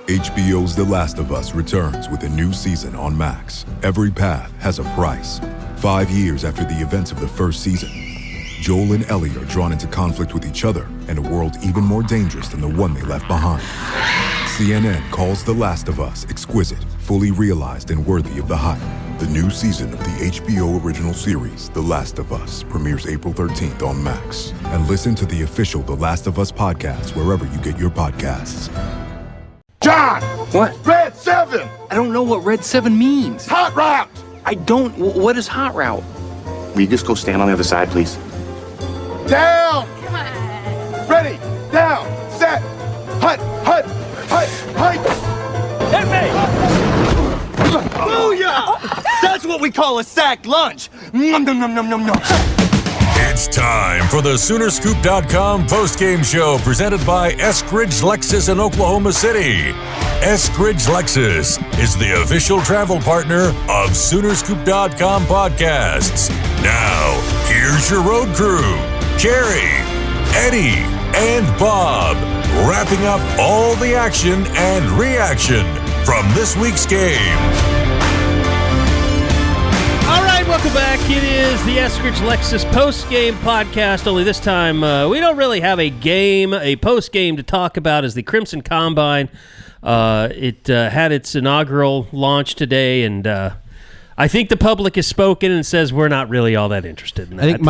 HBO's The Last of Us returns with a new season on Max. Every path has a price. 5 years after the events of the first season, Joel and Ellie are drawn into conflict with each other in a world even more dangerous than the one they left behind. CNN calls The Last of Us exquisite, fully realized, and worthy of the hype. The new season of the HBO original series, The Last of Us, premieres April 13th on Max. And listen to the official The Last of Us podcast wherever you get your podcasts. John! What? Red 7! I don't know what Red 7 means. Hot route! I don't. What is hot route? Will you just go stand on the other side, please? Down! Come on. Ready! Down! Set! Hut! Hut! Hut! Hut! Hit me! Booyah! That's what we call a sack lunch. Nom nom nom nom nom nom. It's time for the Soonerscoop.com postgame show presented by Eskridge Lexus in Oklahoma City. Eskridge Lexus is the official travel partner of Soonerscoop.com podcasts. Now, here's your road crew, Carrie, Eddie, and Bob, wrapping up all the action and reaction from this week's game. All right, welcome back. It is the Eskridge Lexus Postgame podcast, only this time we don't really have a game, a postgame to talk about as the Crimson Combine. It had its inaugural launch today, and I think the public has spoken and says we're not really all that interested in that. I think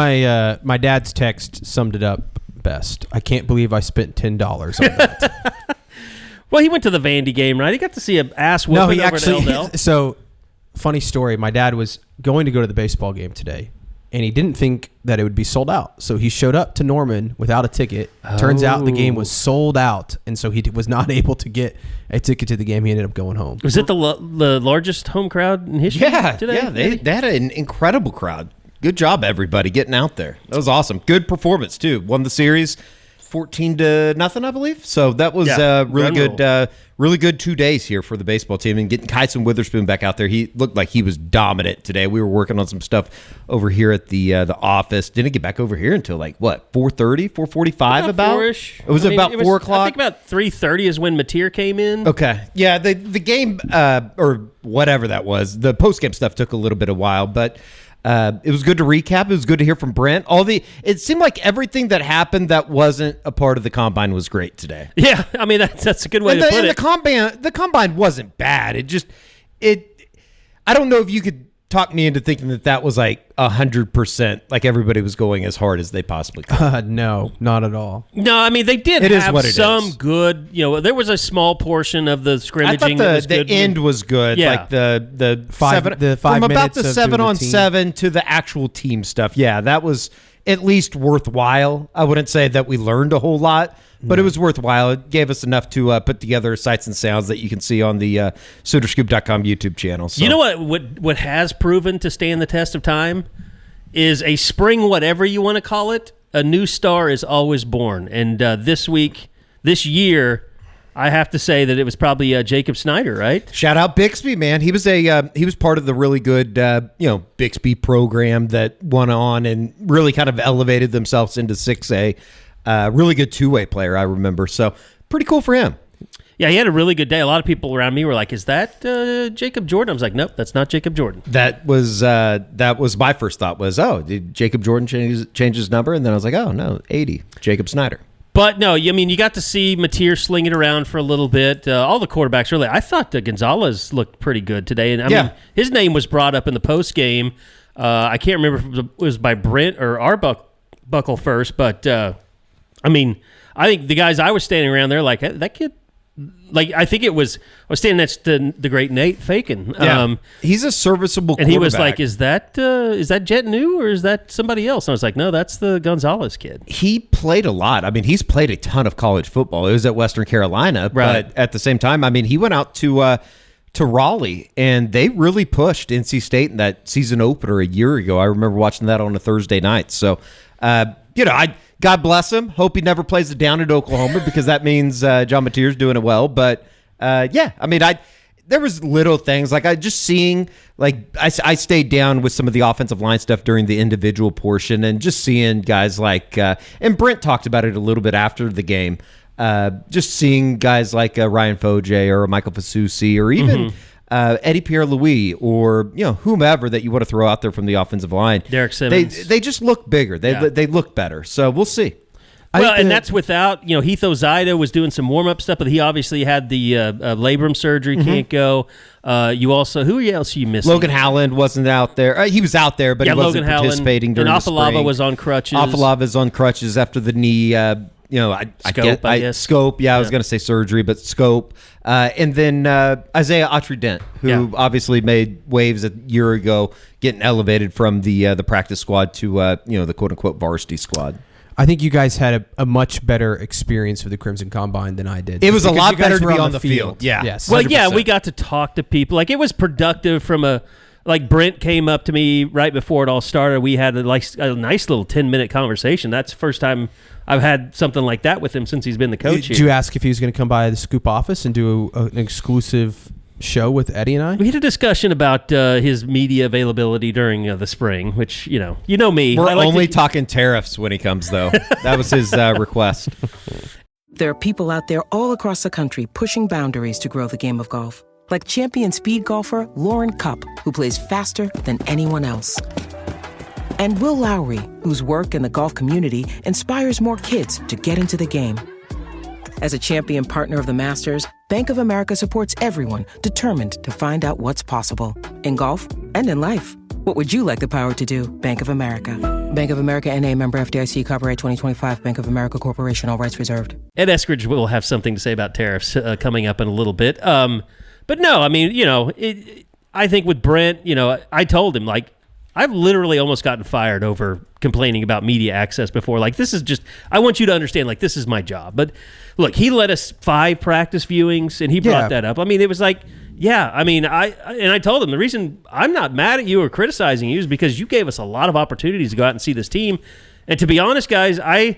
my dad's text summed it up best. I can't believe I spent $10 on that. Well, he went to the Vandy game, right? He got to see an ass whooping over at Eldell. So, funny story. My dad was going to go to the baseball game today, and he didn't think that it would be sold out. So he showed up to Norman without a ticket. Turns out the game was sold out, and so he was not able to get a ticket to the game. He ended up going home. Was it the largest home crowd in history today? Yeah, they had an incredible crowd. Good job, everybody, getting out there. That was awesome. Good performance, too. Won the series 14-0, I believe. So that was really good 2 days here for the baseball team. And getting Kyson Witherspoon back out there, he looked like he was dominant today. We were working on some stuff over here at the office. Didn't get back over here until 4:30, 4:45 about? 4-ish. It was about 4 o'clock. I think about 3:30 is when Mateer came in. Okay. Yeah, the game, or whatever that was, the post-game stuff took a little bit of while, but it was good to recap. It was good to hear from Brent. It seemed like everything that happened that wasn't a part of the combine was great today. Yeah, I mean that's a good way to put it. The combine wasn't bad. I don't know if you could talk me into thinking that was 100%, like everybody was going as hard as they possibly could. No, not at all. No, I mean they did have some good. There was a small portion of the scrimmaging. I that was thought the good. end was good. Yeah. Like the 5 from about minutes the of 7-on-7 to the actual team stuff. Yeah, that was at least worthwhile. I wouldn't say that we learned a whole lot, but it was worthwhile. It gave us enough to put together sights and sounds that you can see on the Soonerscoop.com YouTube channel. So. You know what has proven to stand the test of time is a spring, whatever you want to call it, a new star is always born. And this year, I have to say that it was probably Jacob Snyder, right? Shout out Bixby, man. He was he was part of the really good Bixby program that went on and really kind of elevated themselves into 6A. Really good two-way player, I remember. So pretty cool for him. Yeah, he had a really good day. A lot of people around me were like, "Is that Jacob Jordan?" I was like, "Nope, that's not Jacob Jordan." That was my first thought was, oh, did Jacob Jordan change his number? And then I was like, oh no, 80, Jacob Snyder. But no, I mean, you got to see Mateer sling it around for a little bit. All the quarterbacks really. I thought Gonzalez looked pretty good today, and I mean, his name was brought up in the post game. I can't remember if it was by Brent or Arbuckle first, but I mean, I think the guys I was standing around there like that kid. I think I was standing next to the great Nate Fakin. Yeah. He's a serviceable quarterback. And he was like, is that Jet New or is that somebody else? And I was like, no, that's the Gonzalez kid. He played a lot. I mean, he's played a ton of college football. It was at Western Carolina. Right. But at the same time, I mean, he went out to Raleigh, and they really pushed NC State in that season opener a year ago. I remember watching that on a Thursday night. So, God bless him. Hope he never plays it down at Oklahoma because that means John Mateer's doing it well. But I mean, there was little things like I stayed down with some of the offensive line stuff during the individual portion and just seeing guys like and Brent talked about it a little bit after the game. just seeing guys like Ryan Foje or Michael Fasusi or even Eddie Pierre-Louis or whomever that you want to throw out there from the offensive line. Derek Simmons. They just look bigger. They look better. So we'll see. Well, and that's without, Heath Ozida was doing some warm-up stuff, but he obviously had the labrum surgery, can't go. You also, who else are you missing? Logan Howland wasn't out there. He was out there, but he wasn't participating during the spring. And Afalava was on crutches. Afalava's on crutches after the knee, scope. I was going to say surgery, but scope. And then Isaiah Autry-Dent, who obviously made waves a year ago, getting elevated from the practice squad to the quote-unquote varsity squad. I think you guys had a much better experience with the Crimson Combine than I did. It was a lot better to be on the field. Yeah. Yes. Well, 100%. we got to talk to people. Like, it was productive like Brent came up to me right before it all started. We had a nice little 10-minute conversation. That's the first time I've had something like that with him since he's been the coach here. Did you ask if he was going to come by the Scoop office and do an exclusive show with Eddie and I? We had a discussion about his media availability during the spring, which, you know me. We're only talking tariffs when he comes, though. That was his request. There are people out there all across the country pushing boundaries to grow the game of golf. Like champion speed golfer Lauren Cupp, who plays faster than anyone else. And Will Lowry, whose work in the golf community inspires more kids to get into the game. As a champion partner of the Masters, Bank of America supports everyone determined to find out what's possible in golf and in life. What would you like the power to do? Bank of America. Bank of America N.A. member FDIC, copyright 2025, Bank of America Corporation, all rights reserved. Ed Eskridge will have something to say about tariffs coming up in a little bit. But no, I mean, I think with Brent, I told him, like, I've literally almost gotten fired over complaining about media access before. Like, this is just, I want you to understand, like, this is my job. But look, he let us 5 practice viewings, and he brought that up. I mean, it was like, I told him the reason I'm not mad at you or criticizing you is because you gave us a lot of opportunities to go out and see this team. And to be honest, guys, a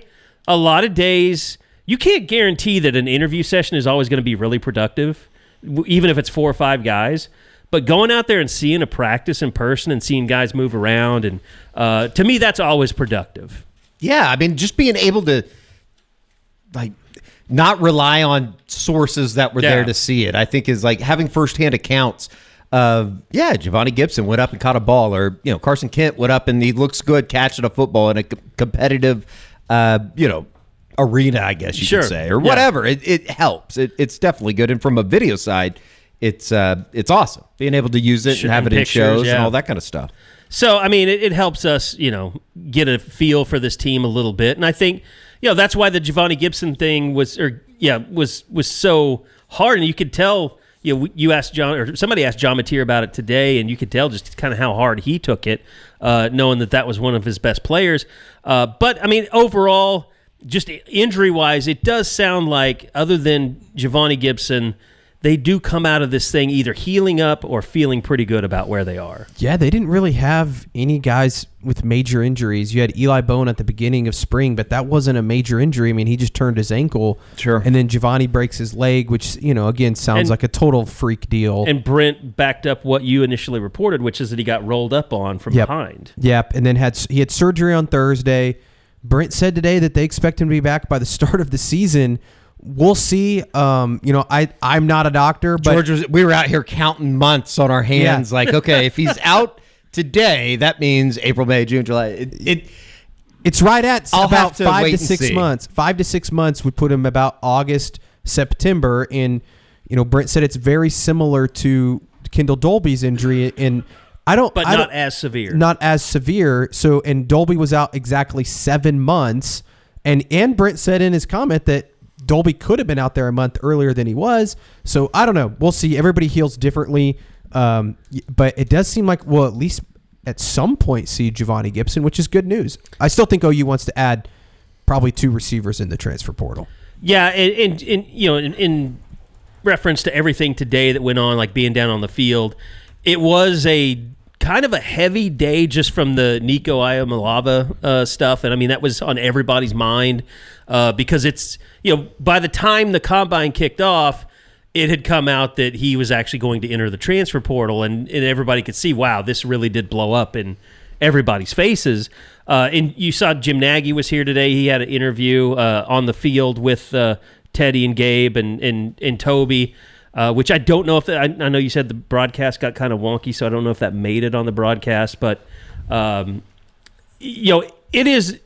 lot of days, you can't guarantee that an interview session is always going to be really productive, even if it's 4 or 5 guys. But going out there and seeing a practice in person and seeing guys move around, and to me, that's always productive. Yeah, I mean, just being able to, like, not rely on sources that were there to see it, I think is like having firsthand accounts of, Giovanni Gibson went up and caught a ball, or, Carson Kent went up and he looks good catching a football in a competitive, arena, I guess you could say, or whatever. It helps. It's definitely good. And from a video side, it's awesome being able to use it and have it in shows and all that kind of stuff. So, I mean, it helps us, get a feel for this team a little bit. And I think, that's why the Giovanni Gibson thing was so hard. And you could tell, you asked John, or somebody asked John Mateer about it today, and you could tell just kind of how hard he took it, knowing that was one of his best players. But, I mean, overall, just injury-wise, it does sound like, other than Giovanni Gibson, they do come out of this thing either healing up or feeling pretty good about where they are. Yeah, they didn't really have any guys with major injuries. You had Eli Bone at the beginning of spring, but that wasn't a major injury. I mean, he just turned his ankle. Sure. And then Giovanni breaks his leg, which, again, sounds like a total freak deal. And Brent backed up what you initially reported, which is that he got rolled up on from behind. Yep, and then he had surgery on Thursday. Brent said today that they expect him to be back by the start of the season. We'll see. I'm not a doctor, but George, we were out here counting months on our hands. Like, okay, if he's out today, that means April, May, June, July. It's right at about 5 to 6 see. months. 5 to 6 months would put him about August, September, and Brent said it's very similar to Kendall Dolby's injury, and not as severe. Not as severe. So, and Dolby was out exactly 7 months, and Brent said in his comment that Dolby could have been out there a month earlier than he was. So I don't know. We'll see. Everybody heals differently. But it does seem like we'll at least at some point see Giovanni Gibson, which is good news. I still think OU wants to add probably 2 receivers in the transfer portal. Yeah. And in reference to everything today that went on, like being down on the field, it was a kind of a heavy day just from the Nico Iamaleava stuff. And I mean, that was on everybody's mind because it's, by the time the combine kicked off, it had come out that he was actually going to enter the transfer portal, and everybody could see, wow, this really did blow up in everybody's faces. And you saw Jim Nagy was here today. He had an interview on the field with Teddy and Gabe and Toby, which I don't know if I know you said the broadcast got kind of wonky, so I don't know if that made it on the broadcast, but it is.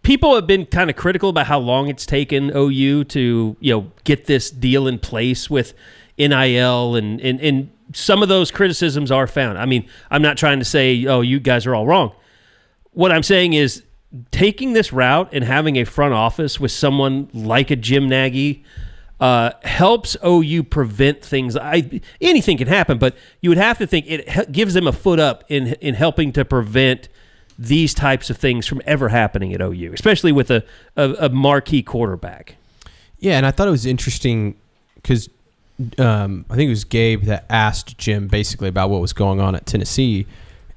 People have been kind of critical about how long it's taken OU to get this deal in place with NIL, and some of those criticisms are found. I mean, I'm not trying to say, oh, you guys are all wrong. What I'm saying is taking this route and having a front office with someone like a Jim Nagy helps OU prevent things. Anything can happen, but you would have to think it gives them a foot up in helping to prevent these types of things from ever happening at OU, especially with a marquee quarterback. Yeah, and I thought it was interesting because I think it was Gabe that asked Jim basically about what was going on at Tennessee,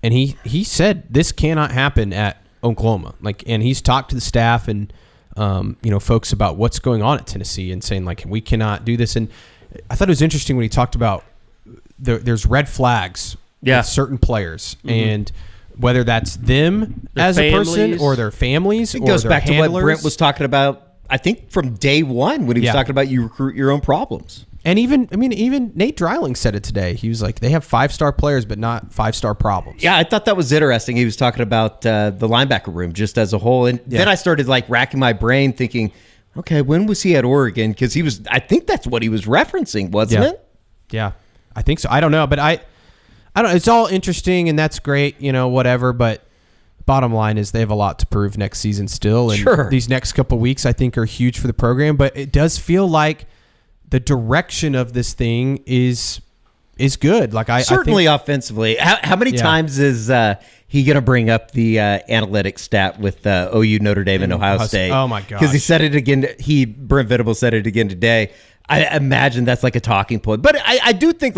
and he said this cannot happen at Oklahoma. And he's talked to the staff and folks about what's going on at Tennessee and saying we cannot do this. And I thought it was interesting when he talked about there's red flags with certain players and whether that's them their as families. A person or their families. It goes their back handlers. to what Brent was talking about, I think, from day one when he was talking about you recruit your own problems. And even Nate Dreiling said it today. He was like, they have 5-star players, but not 5-star problems. Yeah, I thought that was interesting. He was talking about the linebacker room just as a whole. And then I started racking my brain thinking, okay, when was he at Oregon? Because I think that's what he was referencing, wasn't it? Yeah, I think so. I don't know, but I don't. It's all interesting, and that's great, whatever. But bottom line is they have a lot to prove next season still, and these next couple weeks I think are huge for the program. But it does feel like the direction of this thing is good. I certainly think, offensively. How many times is he going to bring up the analytics stat with OU, Notre Dame, and Ohio State? Oh my gosh! Because he said it again. Brent Venables said it again today. I imagine that's a talking point. But I do think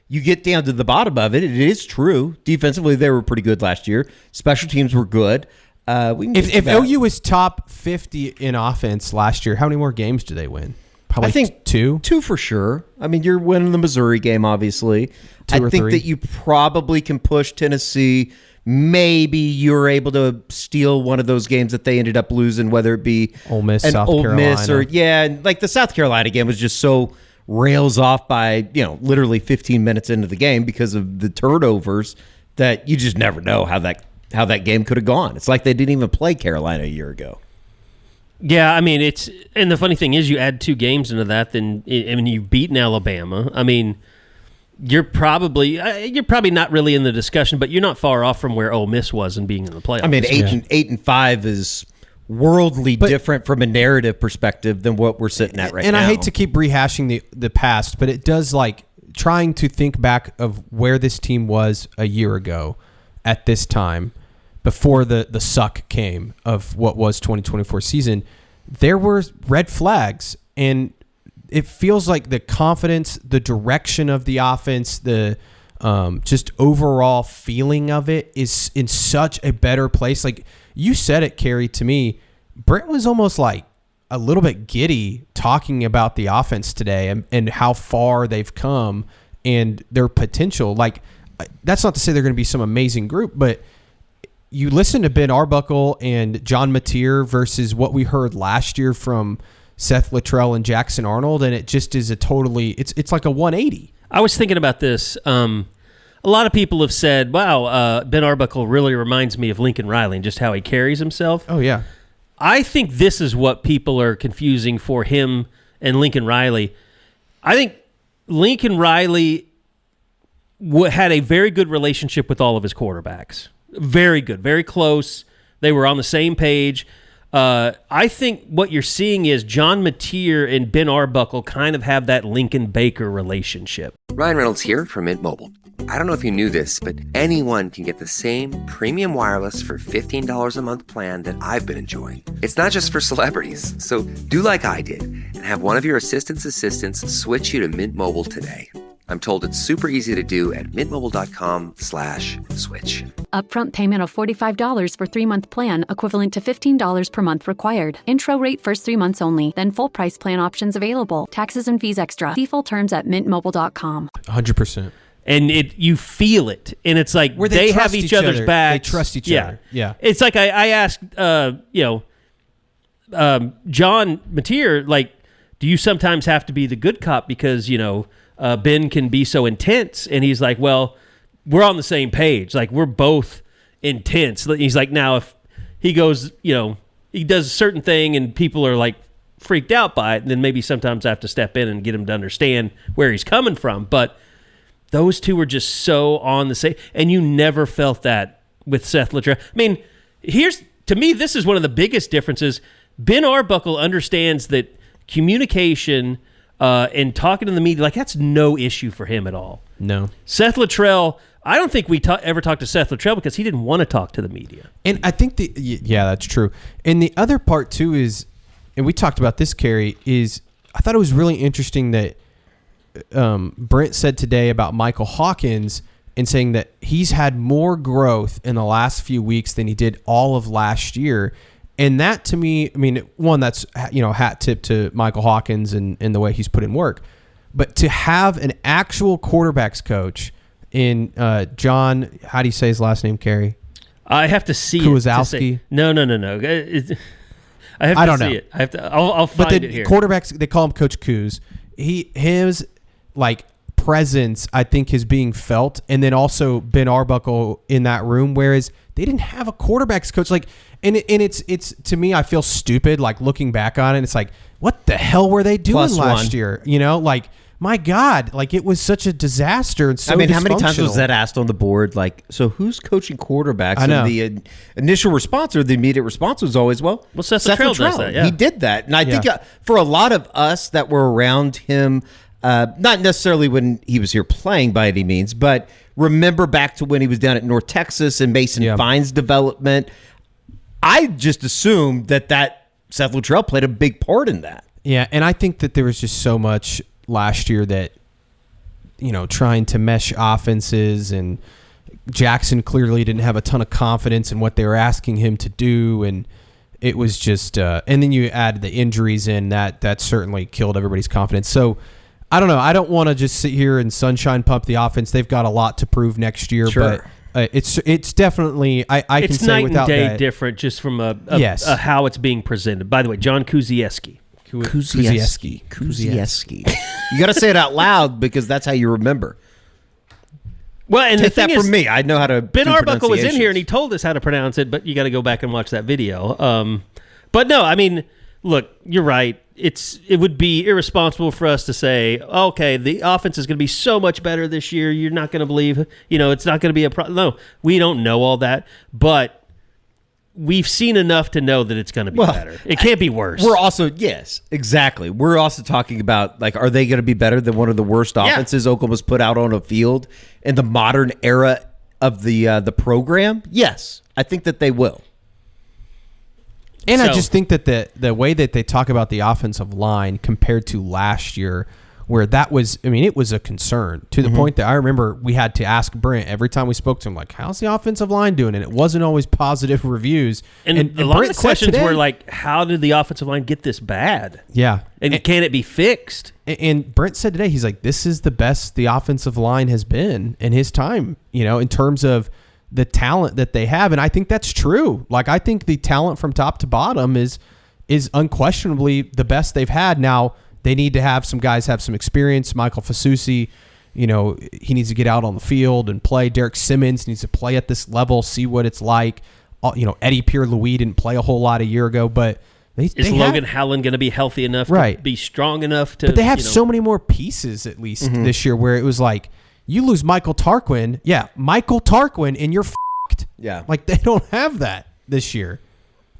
you get down to the bottom of it. It is true. Defensively, they were pretty good last year. Special teams were good. If OU was top 50 in offense last year, how many more games do they win? Probably I think 2. 2 for sure. I mean, you're winning the Missouri game, obviously. 2 or 3. I think that you probably can push Tennessee. Maybe you're able to steal one of those games that they ended up losing, whether it be Ole Miss, South Carolina, or the South Carolina game was just so rails off by literally 15 minutes into the game because of the turnovers that you just never know how that game could have gone. It's like they didn't even play Carolina a year ago. Yeah, I mean and the funny thing is you add 2 games into that, then you've beaten Alabama. I mean, you're probably not really in the discussion, but you're not far off from where Ole Miss was in being in the playoffs. I mean, 8-5 is worldly different from a narrative perspective than what we're sitting at right now. And I hate to keep rehashing the past, but it does trying to think back of where this team was a year ago at this time before the suck came of what was 2024 season. There were red flags, and it feels like the confidence, the direction of the offense, the just overall feeling of it is in such a better place. You said it, Carrie, to me. Brent was almost a little bit giddy talking about the offense today and how far they've come and their potential. That's not to say they're going to be some amazing group, but you listen to Ben Arbuckle and John Mateer versus what we heard last year from Seth Luttrell and Jackson Arnold, and it just is it's like a 180. I was thinking about this. A lot of people have said, wow, Ben Arbuckle really reminds me of Lincoln Riley and just how he carries himself. Oh, yeah. I think this is what people are confusing for him and Lincoln Riley. I think Lincoln Riley had a very good relationship with all of his quarterbacks. Very good, very close. They were on the same page. I think what you're seeing is John Mateer and Ben Arbuckle kind of have that Lincoln Baker relationship. Ryan Reynolds here from Mint Mobile. I don't know if you knew this, but anyone can get the same premium wireless for $15 a month plan that I've been enjoying. It's not just for celebrities. So do like I did and have one of your assistants switch you to Mint Mobile today. I'm told it's super easy to do at mintmobile.com/switch. Upfront payment of $45 for 3-month plan, equivalent to $15 per month required. Intro rate first 3 months only, then full price plan options available. Taxes and fees extra. See full terms at mintmobile.com. 100%. And you feel it, and it's like where they have each other's backs. They trust each other. Yeah, it's like I asked, John Mateer, do you sometimes have to be the good cop because, Ben can be so intense? And he's like, well, we're on the same page. Like, we're both intense. He's like, now if he goes, he does a certain thing and people are like freaked out by it, then maybe sometimes I have to step in and get him to understand where he's coming from. But those two were just so on the same, and you never felt that with Seth Luttrell. I mean, to me, this is one of the biggest differences. Ben Arbuckle understands that communication and talking to the media, like, that's no issue for him at all. No. Seth Luttrell, I don't think we ever talked to Seth Luttrell because he didn't want to talk to the media. And I think that's true. And the other part too is, and we talked about this, Carrie, is I thought it was really interesting that Brent said today about Michael Hawkins and saying that he's had more growth in the last few weeks than he did all of last year. And that, to me, I mean, one, that's, hat tip to Michael Hawkins and the way he's put in work. But to have an actual quarterbacks coach in John, how do you say his last name, Carrie? I have to see Kuzowski. No. I don't see it. I have to. I'll find it here. Quarterbacks, they call him Coach Kuz. His presence, I think, is being felt, and then also Ben Arbuckle in that room. Whereas they didn't have a quarterbacks coach. And it's to me, I feel stupid looking back on it. It's like, what the hell were they doing last year? My God, it was such a disaster and so I mean, how many times was that asked on the board? So who's coaching quarterbacks? I know. And the initial response or the immediate response was always, Seth Luttrell does that. Yeah. He did that. And I think for a lot of us that were around him, not necessarily when he was here playing by any means, but remember back to when he was down at North Texas and Mason Fine's development, I just assumed that Seth Luttrell played a big part in that. Yeah, and I think that there was just so much last year that, trying to mesh offenses, and Jackson clearly didn't have a ton of confidence in what they were asking him to do, and it was just and then you add the injuries in, that certainly killed everybody's confidence. So I don't know. I don't want to just sit here and sunshine pump the offense. They've got a lot to prove next year, but it's definitely I can say without that. It's night and day different just from a how it's being presented. By the way, John Kuzieski. Kuzieski. You got to say it out loud because that's how you remember. Well, and take the thing that from me. I know how to. Ben Arbuckle was in here and he told us how to pronounce it, but you got to go back and watch that video. But no, I mean, look, you're right. It would be irresponsible for us to say, okay, the offense is going to be so much better this year. You're not going to believe, it's not going to be a problem. No, we don't know all that, but we've seen enough to know that it's going to be better. It can't be worse. We're also, yes, exactly. We're also talking about, are they going to be better than one of the worst offenses Oklahoma's put out on a field in the modern era of the program? Yes, I think that they will. And I just think that the way that they talk about the offensive line compared to last year, where that was, it was a concern to the point that I remember we had to ask Brent every time we spoke to him, how's the offensive line doing? And it wasn't always positive reviews. And a lot of the questions were how did the offensive line get this bad? Yeah. And can it be fixed? And Brent said today, he's like, this is the best the offensive line has been in his time, in terms of the talent that they have. And I think that's true. I think the talent from top to bottom is unquestionably the best they've had. Now, they need to have some guys have some experience. Michael Fasusi, he needs to get out on the field and play. Derek Simmons needs to play at this level, see what it's like. Eddie Pierre-Louis didn't play a whole lot a year ago, but is Logan Hallen going to be healthy enough to be strong enough to? But they have so many more pieces at least this year, where it was you lose Michael Tarquin, and you're f***ed. Yeah, they don't have that this year.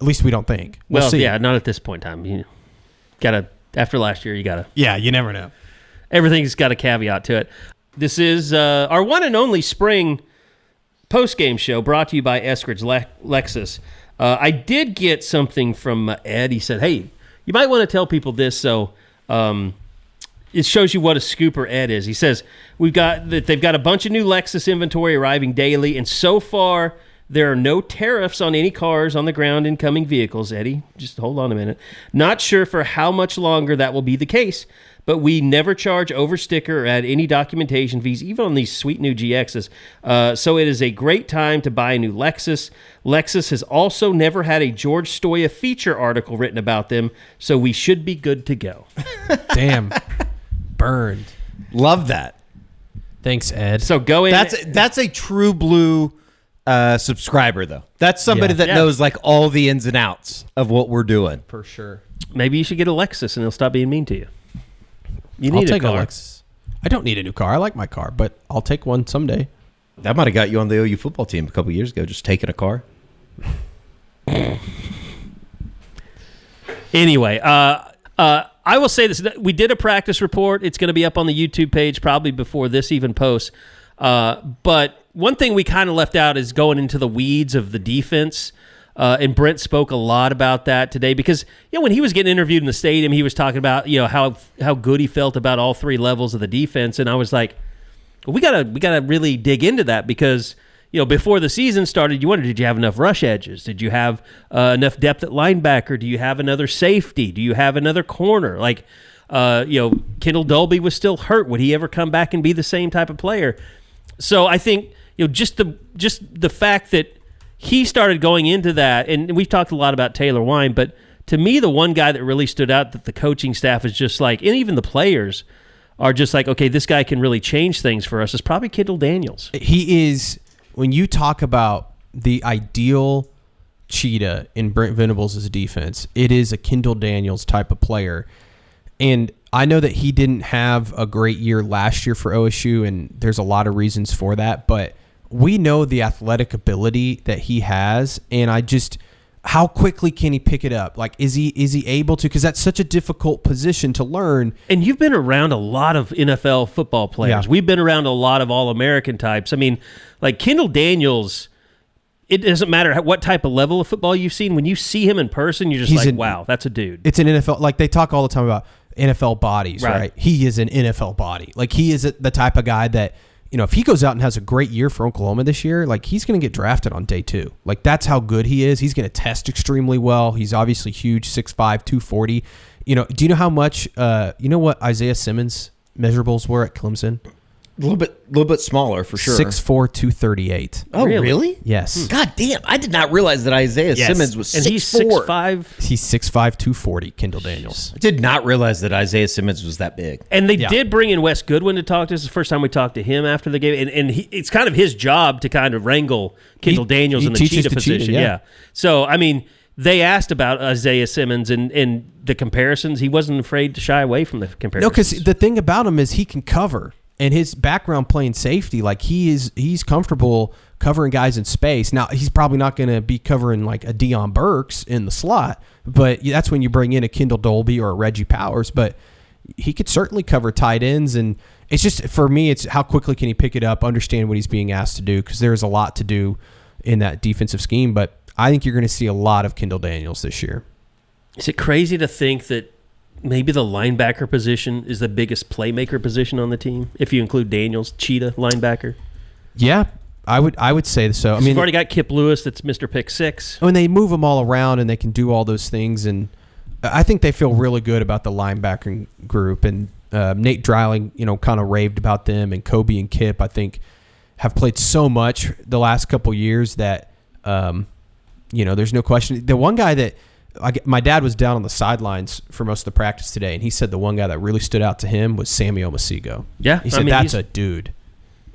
At least we don't think. We'll see. Yeah, not at this point in time. Gotta. After last year, you got to... Yeah, you never know. Everything's got a caveat to it. This is our one and only spring post-game show brought to you by Eskridge Lexus. I did get something from Ed. He said, hey, you might want to tell people this so it shows you what a scooper Ed is. He says, they've got a bunch of new Lexus inventory arriving daily, and so far... there are no tariffs on any cars on the ground incoming vehicles, Eddie. Just hold on a minute. Not sure for how much longer that will be the case, but we never charge over sticker or add any documentation fees, even on these sweet new GXs. So it is a great time to buy a new Lexus. Lexus has also never had a George Stoia feature article written about them, so we should be good to go. Damn. Burned. Love that. Thanks, Ed. So go in. That's a true blue subscriber, though. That's somebody that knows like all the ins and outs of what we're doing. For sure. Maybe you should get a Lexus and they'll stop being mean to you. I'll take a Lexus. I don't need a new car. I like my car, but I'll take one someday. That might have got you on the OU football team a couple years ago, just taking a car. Anyway, I will say this. We did a practice report. It's going to be up on the YouTube page probably before this even posts. But one thing we kind of left out is going into the weeds of the defense. And Brent spoke a lot about that today because, when he was getting interviewed in the stadium, he was talking about, how good he felt about all three levels of the defense. And I was like, well, we gotta really dig into that because, before the season started, you wondered, did you have enough rush edges? Did you have enough depth at linebacker? Do you have another safety? Do you have another corner? Like, Kendall Dolby was still hurt. Would he ever come back and be the same type of player? So I think, just the fact that he started going into that, and we've talked a lot about Taylor Wine, but to me, the one guy that really stood out that the coaching staff is just like, and even the players are just like, okay, this guy can really change things for us, is probably Kendall Daniels. He is, when you talk about the ideal cheetah in Brent Venables' defense, it is a Kendall Daniels type of player. And I know that he didn't have a great year last year for OSU, and there's a lot of reasons for that, but we know the athletic ability that he has, and how quickly can he pick it up? Like, is he able to? Because that's such a difficult position to learn. And you've been around a lot of NFL football players. Yeah. We've been around a lot of All-American types. I mean, like Kendall Daniels, it doesn't matter what type of level of football you've seen. When you see him in person, you're just wow, that's a dude. It's an NFL. Like, they talk all the time about NFL bodies, right? He is an NFL body. Like, he is the type of guy that, if he goes out and has a great year for Oklahoma this year, like, he's going to get drafted on day 2. Like, that's how good he is. He's going to test extremely well. He's obviously huge, 6'5", 240. Do you know how much, what Isaiah Simmons' measurables were at Clemson? A little bit smaller for sure. 6'4", 238. Oh, really? Yes. God damn! I did not realize that Isaiah Simmons was 6'4". And he's 6'5". He's 6'5", 240. Kendall Daniels. I did not realize that Isaiah Simmons was that big. And they did bring in Wes Goodwin to talk to us. It's the first time we talked to him after the game, and it's kind of his job to kind of wrangle Kendall Daniels in the cheetah position. Yeah. So I mean, they asked about Isaiah Simmons and the comparisons. He wasn't afraid to shy away from the comparisons. No, because the thing about him is he can cover. And his background playing safety, like, he's comfortable covering guys in space. Now, he's probably not going to be covering like a Deion Burks in the slot, but that's when you bring in a Kendall Dolby or a Reggie Powers. But he could certainly cover tight ends, and it's just, for me, it's how quickly can he pick it up, understand what he's being asked to do, because there's a lot to do in that defensive scheme. But I think you're going to see a lot of Kendall Daniels this year. Is it crazy to think that maybe the linebacker position is the biggest playmaker position on the team, if you include Daniels, cheetah, linebacker? Yeah, I would say so. I mean, you've already got Kip Lewis, that's Mr. Pick 6. When they move them all around and they can do all those things, and I think they feel really good about the linebacking group. And Nate Dreiling, kind of raved about them, and Kobe and Kip, I think, have played so much the last couple years that, there's no question. The one guy that my dad was down on the sidelines for most of the practice today, and he said the one guy that really stood out to him was Samuel Masigo. Yeah, he said that's a dude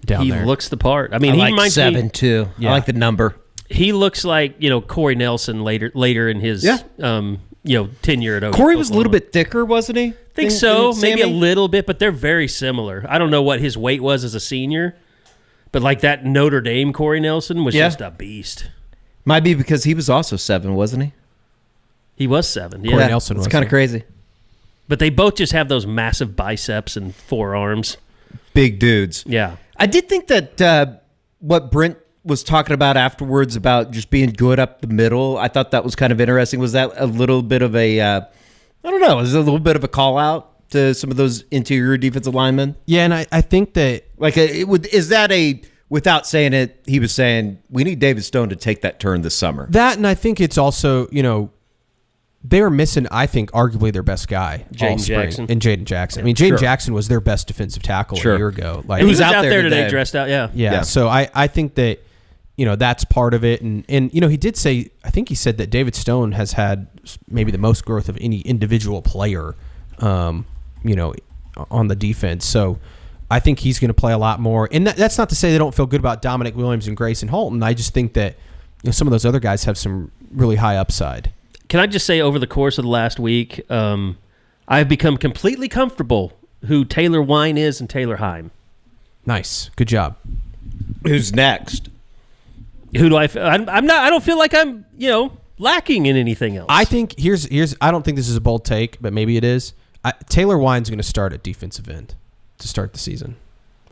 down there. He looks the part. I mean, I he like reminds 7'2". Yeah. I like the number. He looks like Corey Nelson later in his tenure at Oklahoma. Corey was a little bit thicker, wasn't he? I think so, maybe a little bit, but they're very similar. I don't know what his weight was as a senior, but like that Notre Dame Corey Nelson was just a beast. Might be because he was also 7, wasn't he? He was 7. Yeah, Corey Nelson was. It's kind of crazy. But they both just have those massive biceps and forearms. Big dudes. Yeah. I did think that what Brent was talking about afterwards about just being good up the middle, I thought that was kind of interesting. Was that a little bit of a, I don't know, was it a little bit of a call out to some of those interior defensive linemen? Yeah, and I think that... is that a... Without saying it, he was saying, we need David Stone to take that turn this summer. That, and I think it's also, they were missing, I think, arguably their best guy, Jaden Jackson. And Jaden Jackson. I mean, Jaden Jackson was their best defensive tackle a year ago. Like, he was out there today, dressed out, Yeah, so I think that, that's part of it. And he did say, I think he said that David Stone has had maybe the most growth of any individual player, on the defense. So I think he's going to play a lot more. And that's not to say they don't feel good about Dominic Williams and Grayson Holton. I just think that some of those other guys have some really high upside. Can I just say, over the course of the last week, I've become completely comfortable who Taylor Wine is and Taylor Heim. Nice. Good job. Who's next? Who do I don't feel like I'm, lacking in anything else. I think here's I don't think this is a bold take, but maybe it is. Taylor Wine's going to start at defensive end to start the season.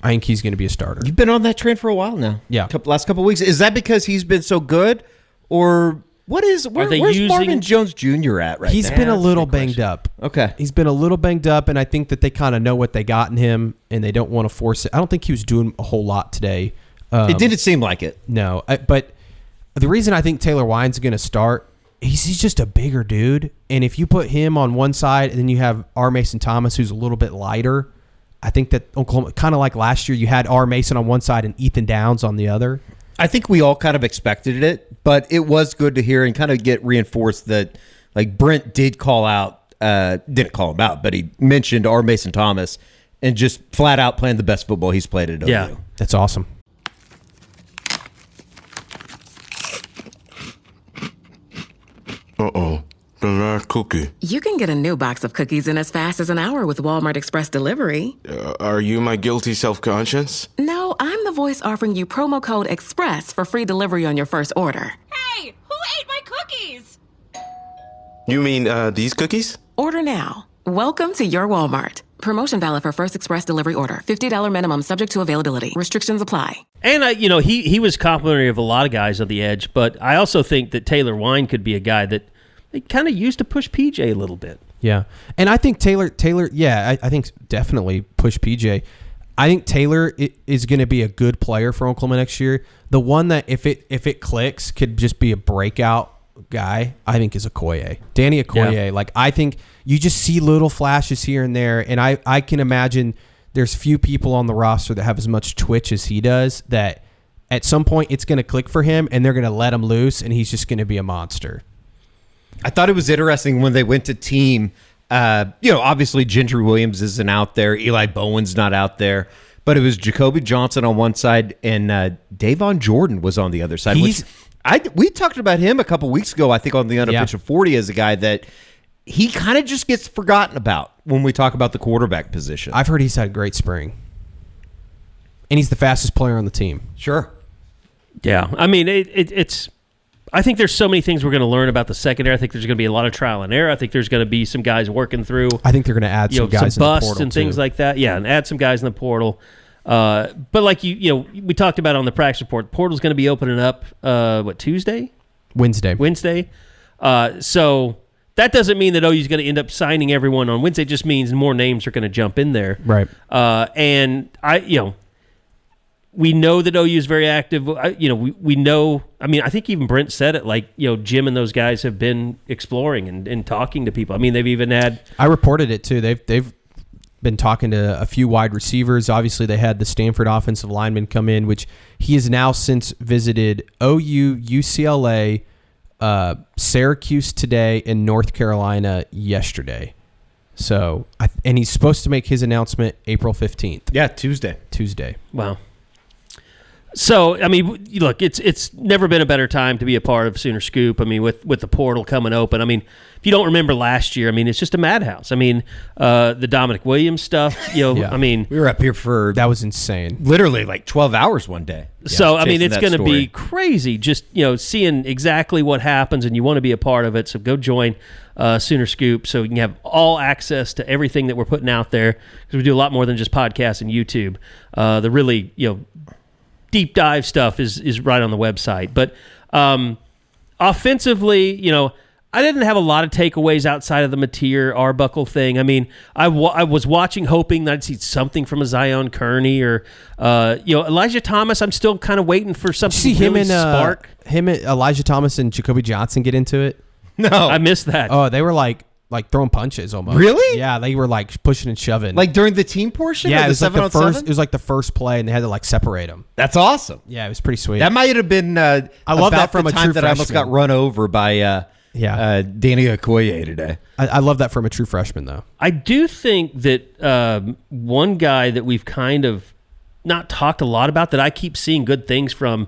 I think he's going to be a starter. You've been on that trend for a while now. Yeah. Last couple of weeks. Is that because he's been so good, or where's Marvin Jones Jr. at right now? He's been a little banged up. Okay. He's been a little banged up, and I think that they kind of know what they got in him, and they don't want to force it. I don't think he was doing a whole lot today. It didn't seem like it. No. But the reason I think Taylor Wine's going to start, he's just a bigger dude, and if you put him on one side and then you have R. Mason Thomas, who's a little bit lighter, I think that Oklahoma, kind of like last year, you had R. Mason on one side and Ethan Downs on the other. I think we all kind of expected it, but it was good to hear and kind of get reinforced that, like, Brent did call out, didn't call him out, but he mentioned R. Mason Thomas and just flat out playing the best football he's played at OU. Yeah, that's awesome. Uh-oh. The last cookie. You can get a new box of cookies in as fast as an hour with Walmart Express Delivery. Are you my guilty self-conscience? No, I'm the voice offering you promo code EXPRESS for free delivery on your first order. Hey, who ate my cookies? You mean these cookies? Order now. Welcome to your Walmart. Promotion valid for first express delivery order. $50 minimum subject to availability. Restrictions apply. And, he was complimentary of a lot of guys on the edge, but I also think that Taylor Wine could be a guy that they kind of used to push PJ a little bit. Yeah. And I think Taylor, I think definitely push PJ. I think Taylor is going to be a good player for Oklahoma next year. The one that, if it clicks, could just be a breakout guy, I think, is Okoye. Danny Okoye. Yeah. Like, I think you just see little flashes here and there, and I can imagine there's few people on the roster that have as much twitch as he does, that at some point it's going to click for him, and they're going to let him loose, and he's just going to be a monster. I thought it was interesting when they went to team. Obviously Gentry Williams isn't out there. Eli Bowen's not out there. But it was Jacoby Johnson on one side and Davon Jordan was on the other side. We talked about him a couple weeks ago, I think, on the Unofficial 40 as a guy that he kind of just gets forgotten about when we talk about the quarterback position. I've heard he's had a great spring. And he's the fastest player on the team. Sure. Yeah. I mean, it's... I think there's so many things we're going to learn about the secondary. I think there's going to be a lot of trial and error. I think there's going to be some guys working through. I think they're going to add some guys some in the busts portal and things like that. Yeah, and add some guys in the portal. But like we talked about on the practice report, the portal's going to be opening up. Tuesday? Wednesday. So that doesn't mean that OU's going to end up signing everyone on Wednesday. It just means more names are going to jump in there. Right. And we know that OU is very active. We know. I mean, I think even Brent said it. Like, Jim and those guys have been exploring and talking to people. I mean, they've even had. I reported it too. They've been talking to a few wide receivers. Obviously, they had the Stanford offensive lineman come in, which he has now since visited OU, UCLA, Syracuse today, and North Carolina yesterday. So, and he's supposed to make his announcement April 15th. Yeah, Tuesday. Wow. So, I mean, look, it's never been a better time to be a part of Sooner Scoop. I mean, with the portal coming open. I mean, if you don't remember last year, I mean, it's just a madhouse. I mean, the Dominic Williams stuff, I mean. We were up here for. That was insane. Literally like 12 hours one day. So, I mean, it's going to be crazy just, seeing exactly what happens, and you want to be a part of it. So go join Sooner Scoop so you can have all access to everything that we're putting out there, because we do a lot more than just podcasts and YouTube. The really, deep dive stuff is right on the website. But offensively, I didn't have a lot of takeaways outside of the Mateer Arbuckle thing. I mean, I was watching, hoping that I'd see something from a Zion Kearney or Elijah Thomas. I'm still kind of waiting for something. See really him and spark. Elijah Thomas and Jacoby Johnson get into it. No. I missed that. Oh, they were like throwing punches almost. Really? Yeah, they were like pushing and shoving. Like during the team portion? Yeah, of it was the like the 7-on-7? first. It was like the first play, and they had to like separate them. That's awesome. Yeah, it was pretty sweet. That might have been. I love that from the a time true that I almost got freshman. run over by Danny Okoye today. I love that from a true freshman, though. I do think that one guy that we've kind of not talked a lot about that I keep seeing good things from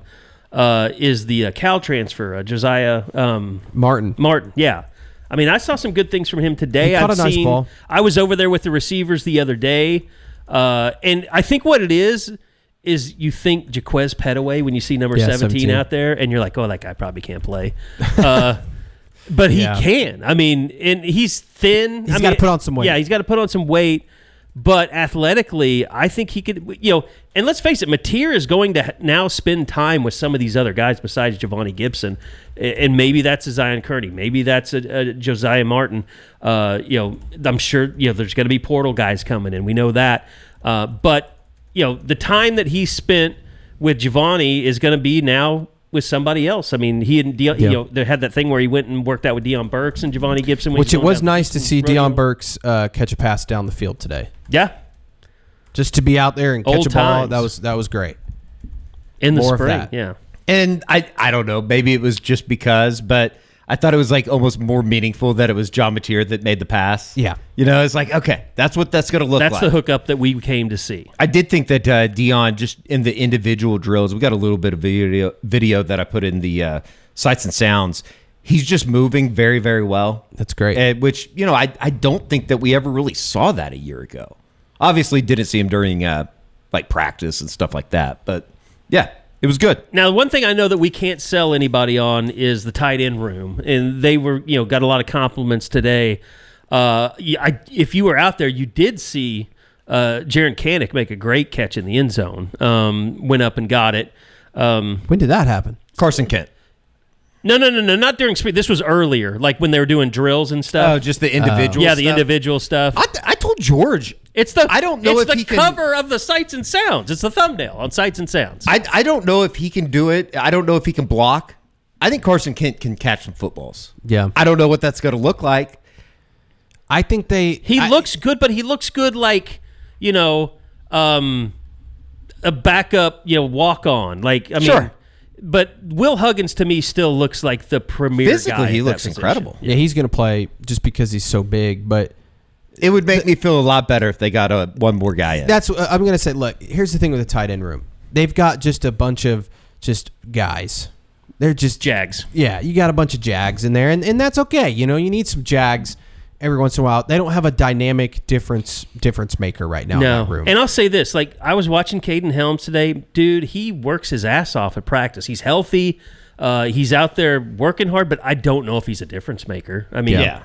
is the Cal transfer, Josiah Martin. Martin, yeah. I mean, I saw some good things from him today. He caught a nice ball. I was over there with the receivers the other day, and I think what it is you think Jaquez Petaway when you see number 17 out there, and you're like, oh, that guy probably can't play. But he can. I mean, and he's thin. He's got to put on some weight. Yeah, he's got to put on some weight. But athletically, I think he could, and let's face it, Mateer is going to now spend time with some of these other guys besides Giovanni Gibson. And maybe that's a Zion Kearney. Maybe that's a Josiah Martin. I'm sure, there's going to be portal guys coming in. We know that. But, the time that he spent with Giovanni is going to be now with somebody else. I mean, he and they had that thing where he went and worked out with Deion Burks and Giovanni Gibson. Which it was nice to see Deion Burks catch a pass down the field today. Yeah, just to be out there and catch Old a ball, times. that was great. In the More spring, of that. yeah. And I don't know, maybe it was just because, but I thought it was like almost more meaningful that it was John Mateer that made the pass. Yeah. It's like, okay, that's what that's going to look like. That's the hookup that we came to see. I did think that Deion, just in the individual drills, we got a little bit of video that I put in the Sights and Sounds. He's just moving very, very well. That's great. Which, I don't think that we ever really saw that a year ago. Obviously, didn't see him during like practice and stuff like that. But, yeah. It was good. Now, one thing I know that we can't sell anybody on is the tight end room, and they were, got a lot of compliments today. If you were out there, you did see Jaron Kanik make a great catch in the end zone. Went up and got it. When did that happen? Carson Kent. No, not during spring. This was earlier, like when they were doing drills and stuff. Oh, just the individual Yeah, stuff? the individual stuff. I told George. I don't know if it's he the can- cover of the Sights and Sounds. It's the thumbnail on Sights and Sounds. I don't know if he can do it. I don't know if he can block. I think Carson Kent can catch some footballs. Yeah. I don't know what that's going to look like. I think He looks good, but he looks good like, a backup, walk on. Like, I mean, Sure. But Will Huggins to me still looks like the premier Physically, guy. he at looks that position. incredible. Yeah, he's going to play just because he's so big, but It would make me feel a lot better if they got one more guy in. that's what I'm going to say. Look, here's the thing with the tight end room. They've got just a bunch of just guys. They're just Jags. Yeah, you got a bunch of Jags in there, and that's okay. You need some Jags every once in a while. They don't have a dynamic difference maker right now in that room. And I'll say this, like I was watching Caden Helms today. Dude, he works his ass off at practice. He's healthy. He's out there working hard, but I don't know if he's a difference maker. I mean, yeah.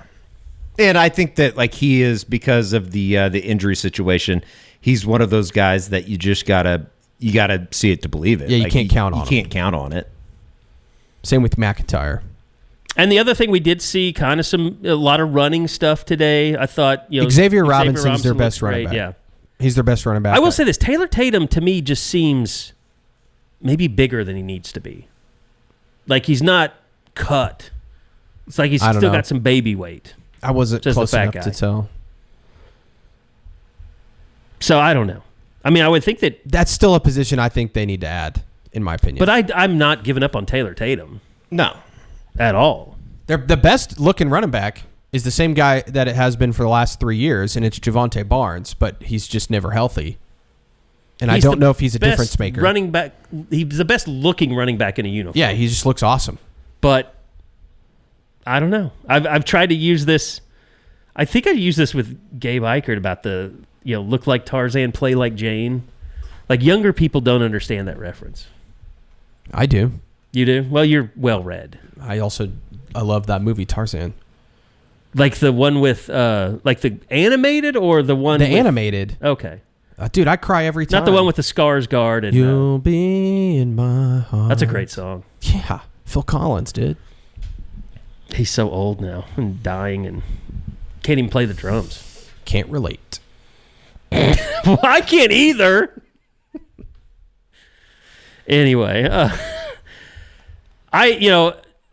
And I think that like he is, because of the injury situation, he's one of those guys that you just gotta see it to believe it. Yeah, you Like, can't count on You can't count on it. Same with McIntyre. And the other thing we did see kind of a lot of running stuff today. I thought, Xavier Robinson's their best looked running great, back. Yeah. He's their best running back. I will say this, Taylor Tatum to me just seems maybe bigger than he needs to be. Like he's not cut. It's like he's I still don't know. got some baby weight. I wasn't Just close the fat enough guy. to tell. So I don't know. I mean, I would think that's still a position I think they need to add, in my opinion. But I'm not giving up on Taylor Tatum. No. At all. The best looking running back is the same guy that it has been for the last 3 years, and it's Javonte Barnes, but he's just never healthy. And I don't know if he's a difference maker. Running back, he's the best looking running back in a uniform. Yeah, he just looks awesome. But I don't know. I've tried to use this. I think I used this with Gabe Eichert about the look like Tarzan, play like Jane. Like younger people don't understand that reference. I do. You do? Well, you're well read. I love that movie Tarzan. Like the one with like the animated or the one The with, animated. Okay. Dude, I cry every time. Not the one with the Skarsgård and You'll be in my heart. that's a great song. Yeah, Phil Collins, dude. He's so old now and dying and can't even play the drums. Can't relate. Well, I can't either. Anyway,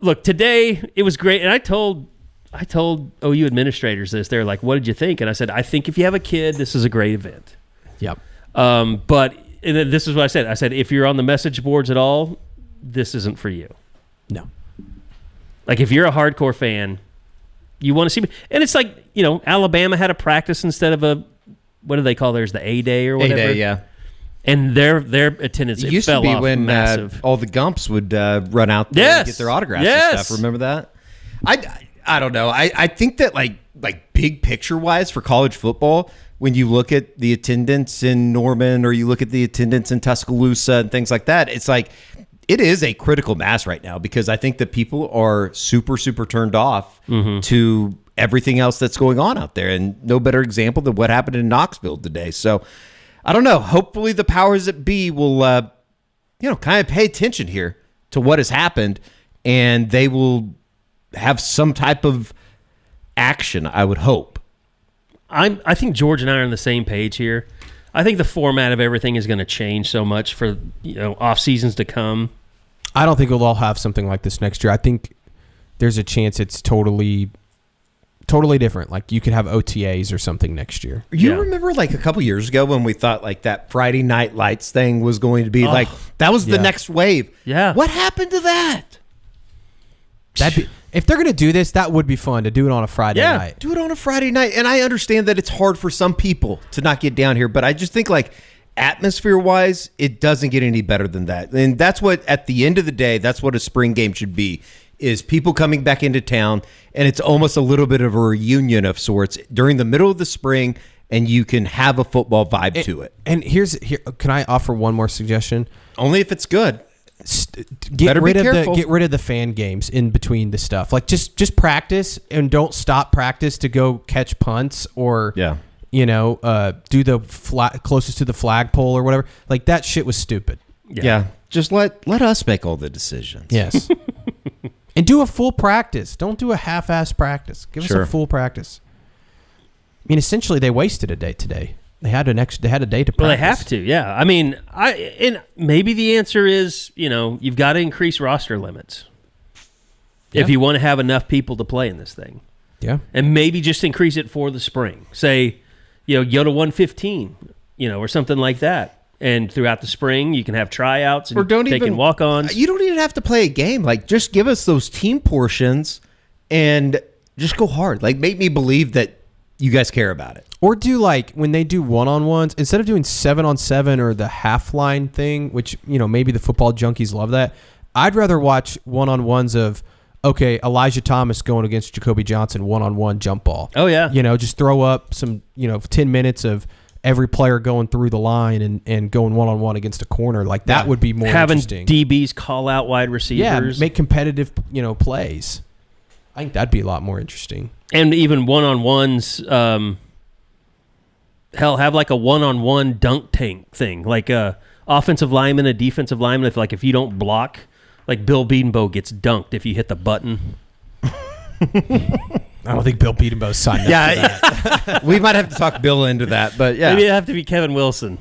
look, today it was great, and I told I told OU administrators this. They're like, "What did you think?" And I said, "I think if you have a kid, this is a great event." Yep. But and then this is what I said. I said, if you're on the message boards at all, this isn't for you. No. Like if you're a hardcore fan, you want to see. And it's like, Alabama had a practice instead of a, what do they call theirs? The A-Day or whatever. A-Day, yeah. And their attendance it used fell to be off when massive. all the Gumps would run out there and get their autographs and stuff. Remember that? I don't know. I think that like big picture wise for college football, when you look at the attendance in Norman or you look at the attendance in Tuscaloosa and things like that, it's like it is a critical mass right now because I think that people are super, super turned off to everything else that's going on out there. And no better example than what happened in Knoxville today. So I don't know. Hopefully the powers that be will, kind of pay attention here to what has happened and they will have some type of action, I would hope. I think George and I are on the same page here. I think the format of everything is going to change so much for off seasons to come. I don't think we'll all have something like this next year. I think there's a chance it's totally different. Like you could have OTAs or something next year. You remember like a couple years ago when we thought like that Friday Night Lights thing was going to be like that was the next wave. Yeah. What happened to that? If they're going to do this, that would be fun to do it on a Friday night. Do it on a Friday night. And I understand that it's hard for some people to not get down here, but I just think like atmosphere-wise, it doesn't get any better than that. And that's what, at the end of the day, that's what a spring game should be, is people coming back into town, and it's almost a little bit of a reunion of sorts during the middle of the spring, and you can have a football vibe to it. And here, can I offer one more suggestion? Only if it's good. Get rid of the fan games in between the stuff. Like just practice and don't stop practice to go catch punts or do the closest to the flagpole or whatever. Like that shit was stupid. Yeah. Just let us make all the decisions. Yes. And do a full practice. Don't do a half-ass practice. Give us a full practice. I mean, essentially they wasted a day today. They had a day to practice. Well, they have to, yeah. I mean, and maybe the answer is, you've got to increase roster limits if you want to have enough people to play in this thing. Yeah. And maybe just increase it for the spring. Say, go to 115, or something like that. And throughout the spring, you can have tryouts and taking walk-ons. You don't even have to play a game. Like, just give us those team portions and just go hard. Like, make me believe that you guys care about it. Or do like when they do one-on-ones, instead of doing 7-on-7 or the half line thing, which, maybe the football junkies love that. I'd rather watch one-on-ones of, okay, Elijah Thomas going against Jacoby Johnson, one-on-one jump ball. Oh, yeah. Just throw up some, 10 minutes of every player going through the line and going one-on-one against a corner. Like that would be more interesting. Having DBs call out wide receivers. Yeah, make competitive, plays. I think that'd be a lot more interesting. And even one-on-ones, have like a one-on-one dunk tank thing, like a offensive lineman, a defensive lineman. If you don't block, like Bill Bedenbaugh gets dunked if you hit the button. I don't think Bill Bedenbaugh signed up for that. We might have to talk Bill into that, but yeah. Maybe it'd have to be Kevin Wilson.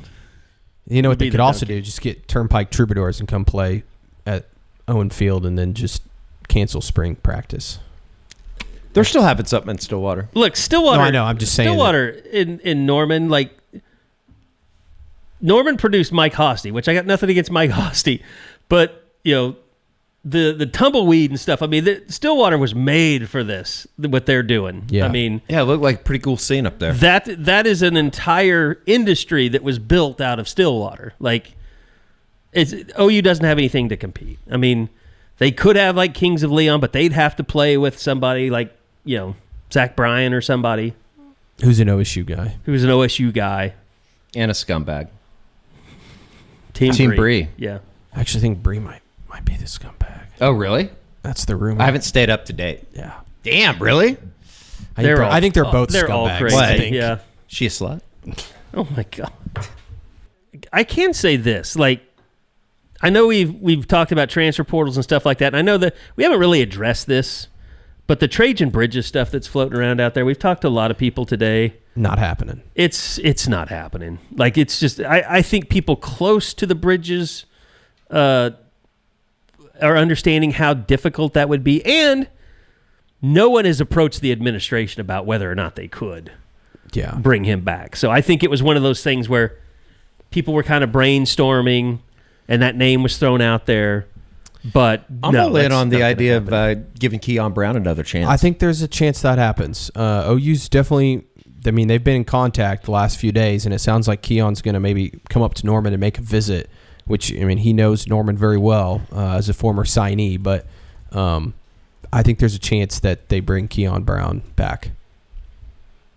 You know what they could also do? Just get Turnpike Troubadours and come play at Owen Field and then just cancel spring practice. They're still having something in Stillwater. Look, Stillwater. No, I know. I'm just saying. Stillwater in Norman, like Norman produced Mike Hosty, which I got nothing against Mike Hosty, but the tumbleweed and stuff. I mean, Stillwater was made for this. What they're doing. Yeah. I mean, it looked like a pretty cool scene up there. That is an entire industry that was built out of Stillwater. Like, OU doesn't have anything to compete. I mean, they could have like Kings of Leon, but they'd have to play with somebody like Zach Bryan or somebody who's an OSU guy, and a scumbag. Team Bree. Yeah, I actually think Bree might be the scumbag. Oh, really? That's the rumor. I haven't stayed up to date. Yeah. Damn, really? I think they're both they're scumbags. all crazy. What? Yeah. She a slut? Oh my god. I can say this, like, I know we've talked about transfer portals and stuff like that, and I know that we haven't really addressed this, but the Trajan Bridges stuff that's floating around out there, we've talked to a lot of people today. Not happening. It's not happening. Like, it's just, I think people close to the bridges are understanding how difficult that would be, and no one has approached the administration about whether or not they could bring him back. So I think it was one of those things where people were kind of brainstorming, and that name was thrown out there. But I'm all in on the idea of giving Keon Brown another chance. I think there's a chance that happens. OU's definitely, I mean, they've been in contact the last few days, and it sounds like Keon's going to maybe come up to Norman and make a visit, which, I mean, he knows Norman very well as a former signee, but I think there's a chance that they bring Keon Brown back.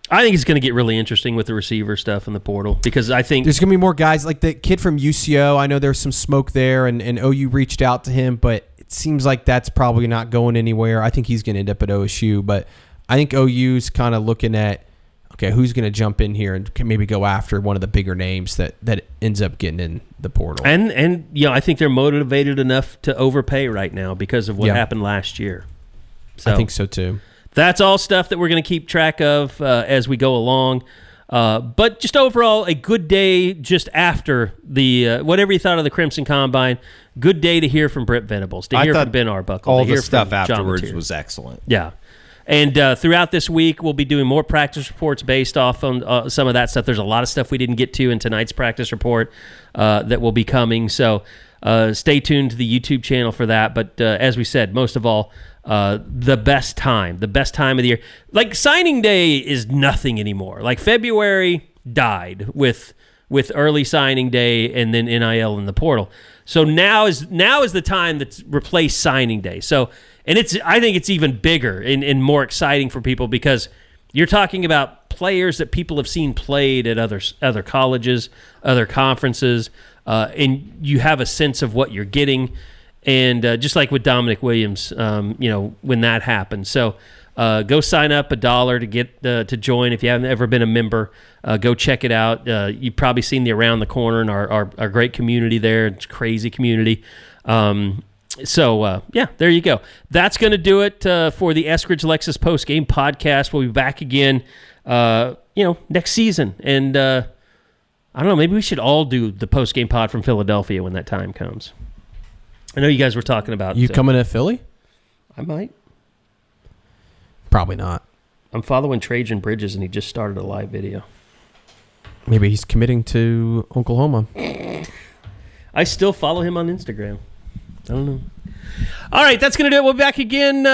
I think it's going to get really interesting with the receiver stuff in the portal, because I think there's going to be more guys like the kid from UCO. I know there's some smoke there, and OU reached out to him, but it seems like that's probably not going anywhere. I think he's going to end up at OSU, but I think OU's kind of looking at, okay, who's going to jump in here and can maybe go after one of the bigger names that ends up getting in the portal. And I think they're motivated enough to overpay right now because of what happened last year. So I think so too. That's all stuff that we're going to keep track of as we go along. But just overall, a good day just after the whatever you thought of the Crimson Combine. Good day to hear from Brent Venables, to hear from Ben Arbuckle. All to hear the stuff from John afterwards Mateer. was excellent. Yeah. And throughout this week, we'll be doing more practice reports based off on some of that stuff. There's a lot of stuff we didn't get to in tonight's practice report that will be coming. So stay tuned to the YouTube channel for that. But as we said, most of all, the best time of the year. Like, signing day is nothing anymore. Like, February died with early signing day and then NIL in the portal. So now is the time that's replaced signing day. So, and I think it's even bigger and more exciting for people, because you're talking about players that people have seen played at other colleges, other conferences, and you have a sense of what you're getting. And just like with Dominic Williams, when that happened. So go sign up $1 to get to join. If you haven't ever been a member, go check it out. You've probably seen the Around the Corner and our great community there. It's a crazy community. So there you go. That's going to do it for the Eskridge Lexus Postgame podcast. We'll be back again, next season. And I don't know, maybe we should all do the postgame pod from Philadelphia when that time comes. I know you guys were talking about... You coming to Philly? I might. Probably not. I'm following Trajan Bridges, and he just started a live video. Maybe he's committing to Oklahoma. I still follow him on Instagram. I don't know. All right, that's going to do it. We'll be back again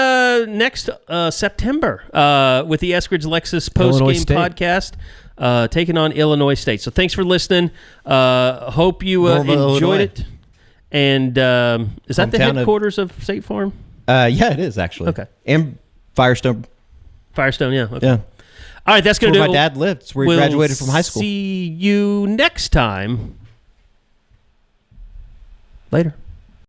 next September with the Eskridge Lexus Postgame podcast, taking on Illinois State. So thanks for listening. Hope you enjoyed it. And is that the headquarters of State Farm? Yeah, it is, actually. Okay. And Firestone. Firestone, yeah. Okay. Yeah. All right, that's going to do it. Where my dad lived. It's where he graduated from high school. See you next time. Later.